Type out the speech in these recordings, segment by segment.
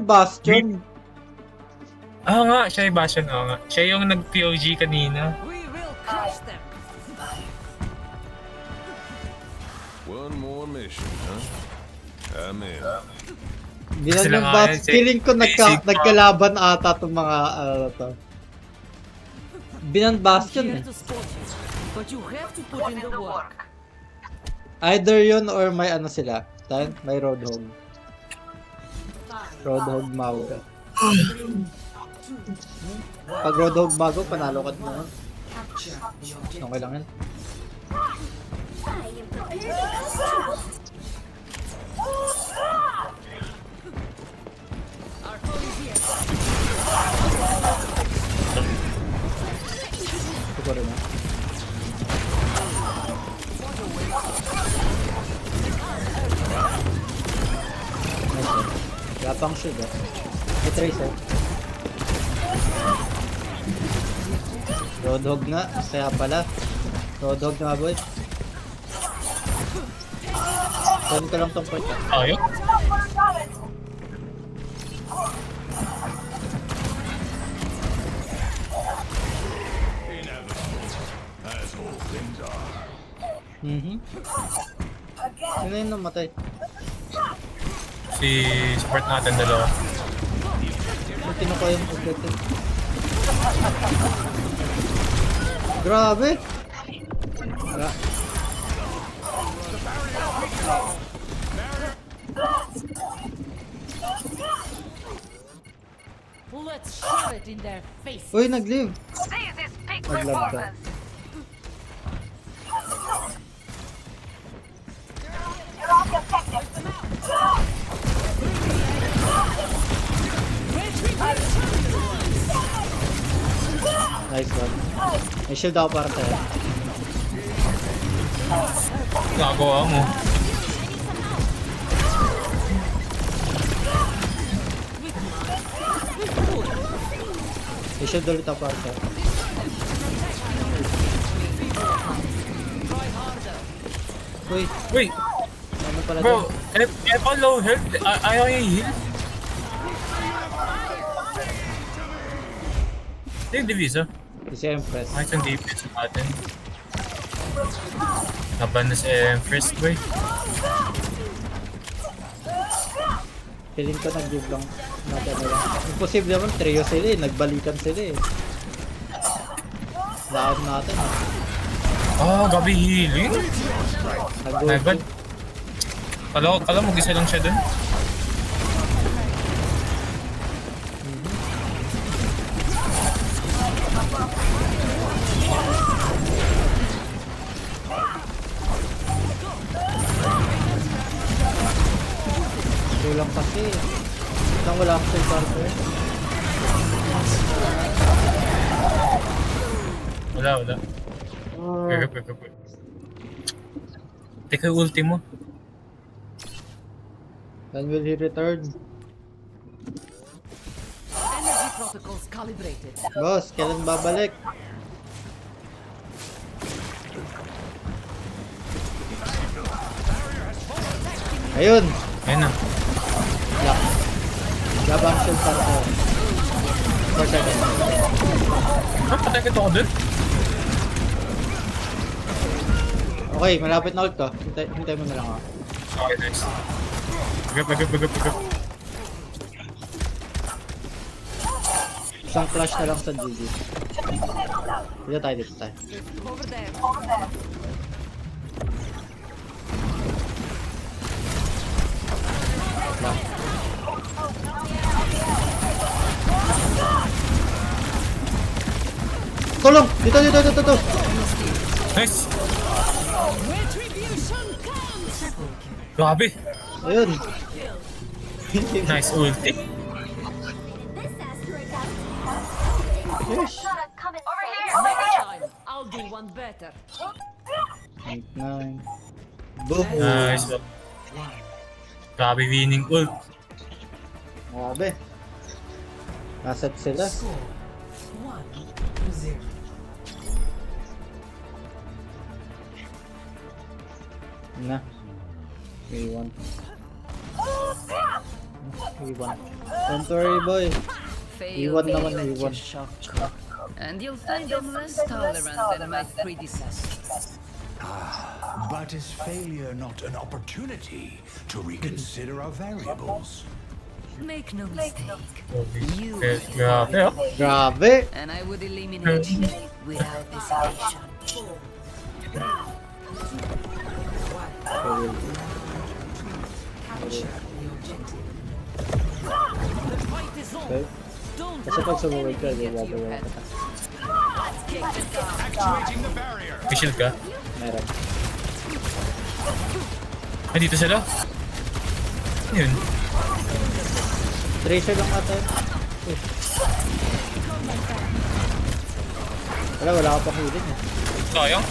Bastion. Nga, siya yung Bastion. Oo nga. Siya yung nag-POG kanina. We will crush them. One more mission, huh? I'm in. Binan Sila yung nga yan, Bastion. Feeling ko basic pa. nagkalaban ata itong mga to. Binan Bastion Here eh. to support you, but you have to put in the work. Either yun or may ano sila. May Roadhog. Roadhog Mauga. Pag Roadhog Mago, panalo ka na. Okay lang yan. Our foe is here. Ito ko rin ha. Nice. Wala pang shield ah. May tracer. Roadhog nga. Kaya pala. Roadhog nga boy. Kunin ko lang tong point ah. Ayaw. Sino yung namatay? Si support natin dalawa. Yung kinukuha yung objective. Grabe! Wala. Let's shove it in their face. Uy, nag-leave! Nag-love ka. Nice one. May shield ako para sa'yo. Nagawa mo. May shield ulit ako para sa'yo. Uy, Wait, ano pala bro. doon? If on low health, ayaw yung heal. Ito yung divisa. Si Empress. Kahit yung DPS natin. Laban na si Empress, boy. Feeling ko nag-give lang natin na lang. Imposible naman, trio sila eh. Nagbalikan sila eh. Laon natin ah. Gabi healing? My bad. Kala mo gisa lang siya dun? Kulang kasi. Nang wala akong save partner. Wala. Gagap. Teka yung ulti mo. When will he return? Energy protocols calibrated. Boss, kailan babalik? Ayun! Ayun na. Lock. Gabang shield para ko. 4 seconds. Patay ka ako dun? Okay, malapit na ult ko. Hintay mo na lang ako. Okay, nice. Gagap. Isang flash na lang sa GG. Dito tayo. Over there. Lang. Tulong! Dito! Nice! Retribution comes. Grabe! Ayun! Nice ulti. Yes! Next time, I'll do one better. 8-9. Boom! Nice. Grabe winning ult. Grabe. Nasat sila. Na. A1. A1. Don't worry, boy. Fail Iwan me, naman, let iwan. you shock. And you'll find them less tolerant than my predecessors. But is failure not an opportunity to reconsider our variables? Make no mistake. You Okay, grabe oh. Grabe! and I would eliminate you without hesitation. The fight is on. Okay. Don't Kasi pag let sumuwag ka, anything di get ba? to your head. Kick them down. Actuating the barrier. May shield ka? Meron. Ay, dito sila. Ano yun? Tracer lang ata yun. Eh. Wala ka pang healing eh. Sayang.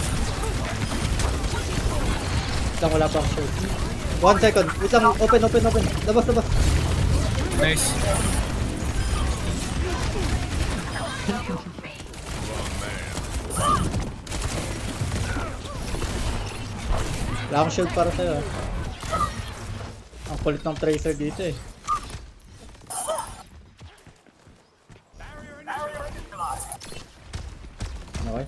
Isang wala pang shield. 1 second. Isang open. Labas. Nice. Wala akong shield para sa'yo. Ang kulit ng tracer dito eh. Okay.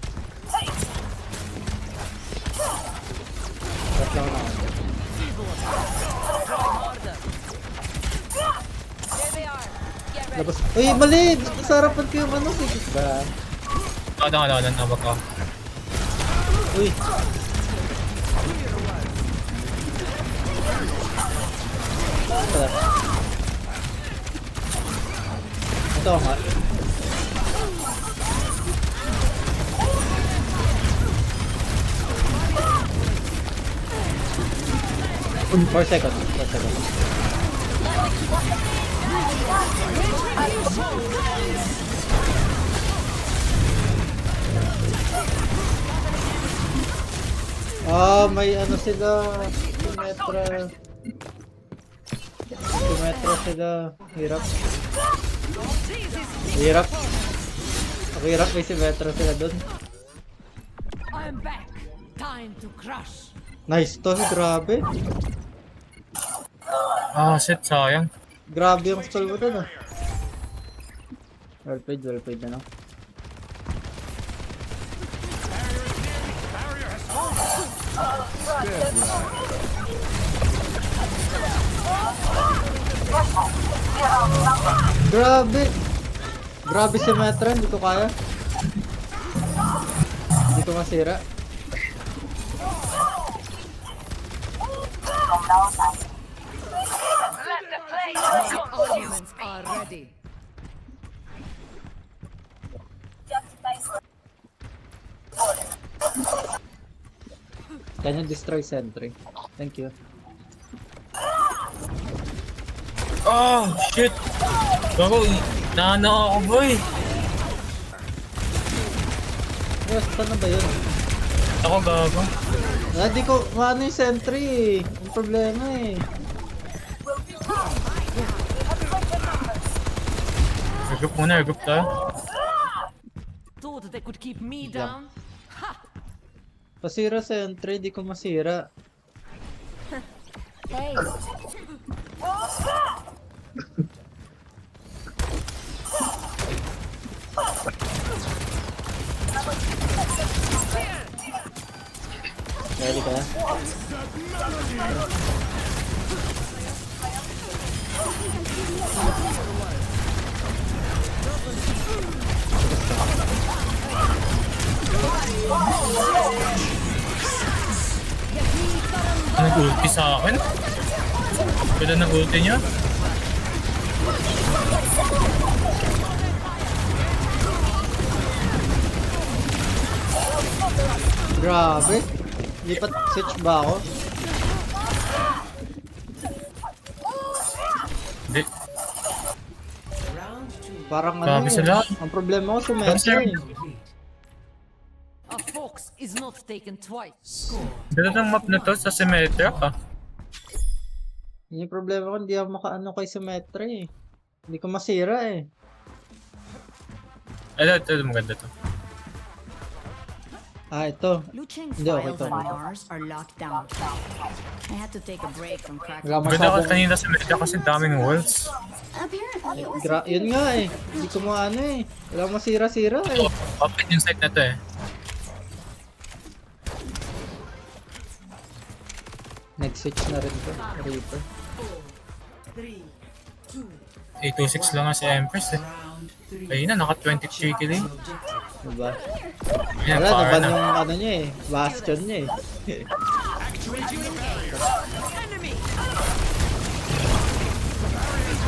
Wait lang ako. There they are. Get ready. Labas. Uy, mali! Sa harapan ko yung ano. Ba? Nawag ka. Uy! Ito nga. Four seconds. Ah, may ano sila. Symmetra sila. Hirap. Ang hirap may Symmetra sila dun. I'm back. Time to crush. Nice to, grabe. Ah, shit, sayang. Grabe yung stall mo dun ah. Well played na no? Grabe si Metron, hindi ko kaya. Hindi ko masira. Arguments are ready. Can you destroy sentry? Thank you. Oh, shit. Gago, naano ako, boy. Yes, paano ba yun? Ako, gago. Hindi ko maano yung sentry eh. Yung problema eh. Regroup muna, regroup tayo. Thought they could keep me down? Pasira sentry, di ko masira. Hey. Ready ka na? Nag-ulti sa akin? Pwede nag-ulti niya? Grabe. Lipat switch ba ako? Hindi. Parang Grabe sila. ang problema ko Grabe sila. symmetry. A fox is not taken twice. Ganda ng map na to sa Symmetra ka. Yung problema ko, hindi ako makaano kay symmetry eh. Hindi ko masira eh. Ito, maganda to. Ito. Liu Cheng's Hindi, okay files to. on Mars are locked down. I had to take a break from cracking. Wala Ganda ka masyadong... kanina sa medya kasi daming walls. Apparently, it was Yun nga eh. Hindi ko maano eh. Wala masira-sira eh. Ito, open yung site na to eh. Nag-switch na rin to. Reaper. 826 lang nga si Empress eh. Ayun na, naka 23 kill eh. Diba? Ayan, Wala, power naban na. yung ano niya eh. Bastion niya eh.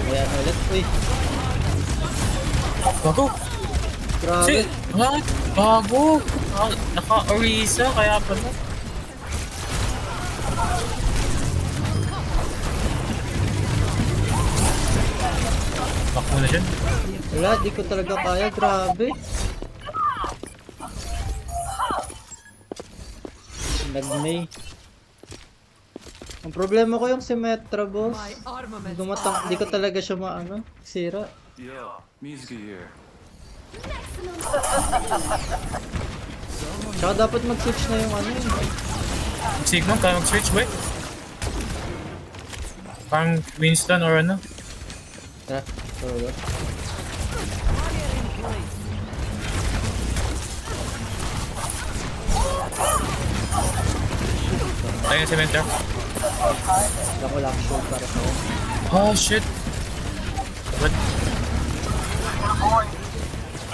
Ayan ulit. Uy, Bago! grabe. What? Bago! Ah, naka-Orisa, kaya pala. Back mo na siya. Wala, di ko talaga kaya. Grabe. Nag-May. Ang problema ko yung si Metra, boss. Di ko talaga siya maano. Sira. Yo, Mizuki here. Tsaka dapat mag-switch na yung ano eh. Sigma, kaya mag-switch ba eh? Parang Winston or ano? Tara, sorry. Ayun si Mentor. Lang ko lang show para sa ako. Oh shit! What?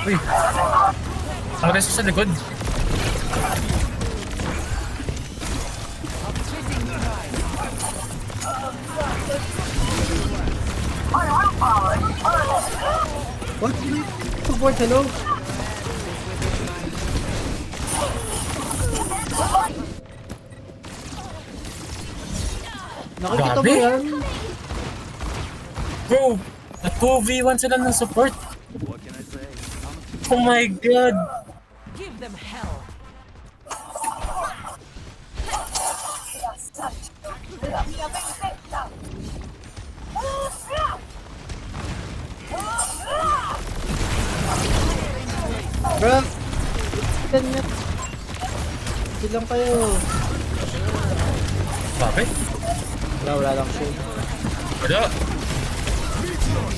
Uy! Ang reso sa likod. What? Support, hello? Nakikita mo Grabe. yan? Bro! Na 2v1 sila ng support. Oh my god! give them hell. Bro! Ganyan. Silang kayo. Bakit? Wala lang show. Wala!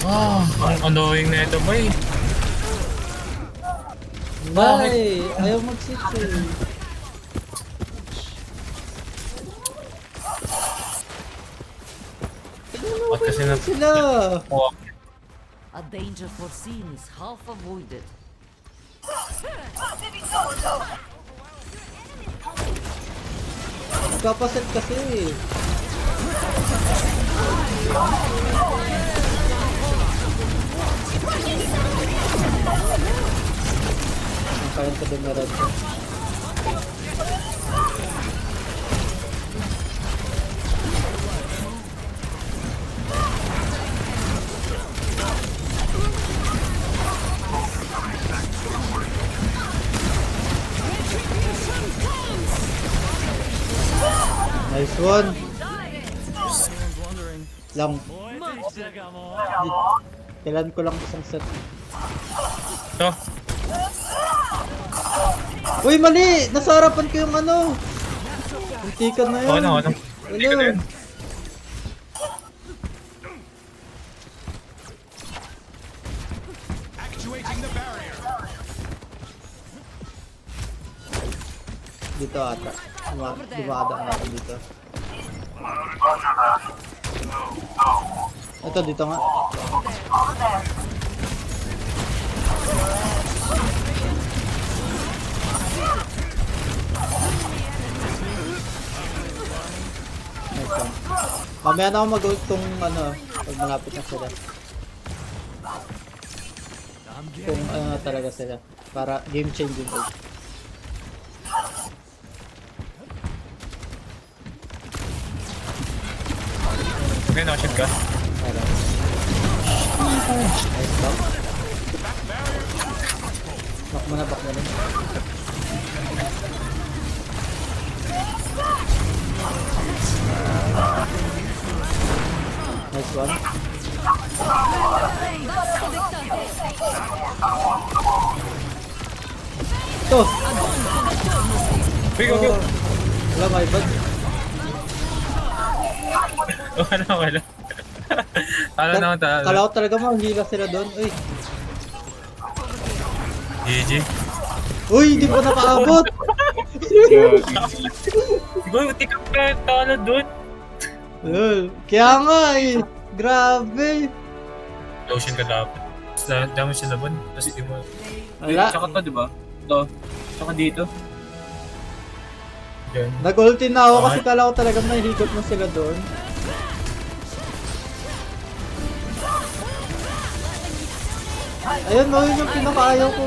Ah, ang annoying na ito boy. Nay! Ayaw mag-switch eh. Ba't kasi na... Sila! Oh, A danger foreseen is half avoided. Kapaset kasi. Ang kaya ko dumarad. Nice one. Lang. Kailan ko lang isang set. ito. Uy, mali! Nasa harapan ko yung ano. Muntikan na yun. Oo, ano? Hindi ko na yun. Dito ata. Dumadaan na ako dito. Ito, dito nga. Nice one. Mamaya na ako mag-ult tong ano, pag malapit na sila. Kung ano na talaga sila. Para game changing ult. Okay, nakashit ka. Para. Nice back. Back mo na, back mo na. Nice one. Ito! Wait, go. Wala, my bad. Okay na, okay na. Talo na ako, talo. Kala ko talaga mahila sila doon. Uy, GG. uy, di pa nakaabot. Siguro, di ka pa talo dun. Lol, kaya nga eh. Grabe. Lotion ka dapat. Tapos dami siya laban. Tapos di mo... Wala. Tsaka to, di ba? To. Tsaka dito. Diyan. Nag-ulti na ako kasi kala ko talaga mahigop na sila doon. Ayun, no, yun yung pinakaayaw ko.